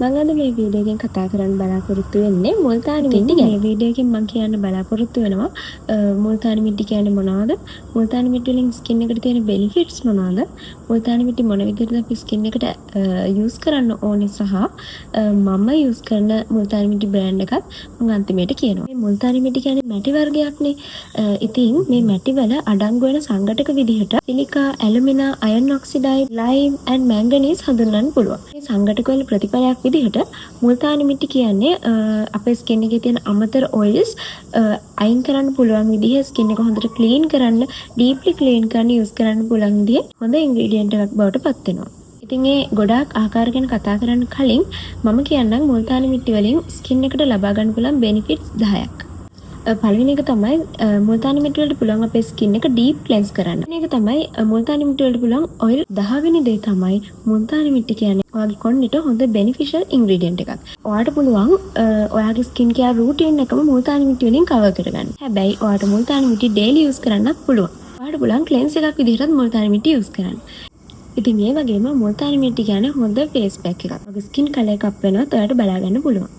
මම අද මේ වීඩියෝ එකෙන් කතා කරන්න බලාපොරොත්තු වෙන්නේ මුල්තානි මිටි ගැන. මේ වීඩියෝ එකෙන් මම කියන්න බලාපොරොත්තු වෙනවා මුල්තානි මිටි කියන්නේ මොනවද? මුල්තානි මිටි වලින් ස්කින් එකට තියෙන බෙනිෆිට්ස් මොනවද? මුල්තානි මිටි මොන විදිහටද අපි ස්කින් එකට යූස් කරන්න ඕනේ සහ මම යූස් කරන මුල්තානි මිටි බ්‍රෑන්ඩ් එකත් මම අන්තිමේට කියනවා. මේ මුල්තානි මිටි කියන්නේ මැටි වර්ගයක්නේ. ඉතින් මේ මැටි වල අඩංගු වෙන සංඝටක විදිහට සිලිකා, ඇලුමිනා, අයර්න් ඔක්සිඩයිඩ්, ලයිම් and මැංගනීස් හඳුන්වන්න පුළුවන්. මේ සංඝටක වල ප්‍රතිඵලයක් විදිහට මුල්තානි මිටි කියන්නේ අපේ ස්කින් එකේ තියෙන අමතර ඔයිල්ස් අයින් කරන්න පුළුවන් විදිහ, ස්කින් එක හොඳට ක්ලීන් කරන්න, ඩීප්ලි ක්ලීන් කරන්න යූස් කරන්න පුළුවන් විදිහ හොඳ ඉන්ග්‍රීඩියන්ට් එකක් බවට පත් වෙනවා. ඉතින් ඒ ගොඩාක් ආකාර ගැන කතා කරන්න කලින් මම කියන්නම් මුල්තානි මිටි වලින් ස්කින් එකට ලබා ගන්න පුළුවන් බෙනිෆිට්ස් 10ක්. පළවෙනි එක තමයි මුල්තානි මිටි වලට පුළුවන් අපේ ස්කින් එක ඩීප් ක්ලෙන්ස් කරන්න. අනෙක තමයි මුල්තානි මිටි වලට පුළුවන් ඔයිල්. 10 වෙනි දේ තමයි මුල්තානි මිටි කියන්නේ ඔයාගේ කොන්නෙට හොඳ බෙනිෆිෂල් ඉන්ග්‍රීඩියන්ට් එකක්. ඔයාට පුළුවන් ඔයාගේ ස්කින් කෙයාර් රූටින් එකම මුල්තානි මිටි වලින් කවර් කරගන්න. හැබැයි ඔයාට මුල්තානි මිටි ඩේලි යූස් කරන්නත් පුළුවන්. ඔයාට පුළුවන් ක්ලෙන්ස් එකක් විදිහටත් මුල්තානි මිටි යූස් කරන්න. ඉතින් මේ වගේම මුල්තානි මිටි කියන්නේ හොඳ ෆේස් පැක් එකක්. ඔයාගේ ස්කින් කලර් එක අප් වෙනවත් ඔයාට බලා ගන්න පුළුවන්.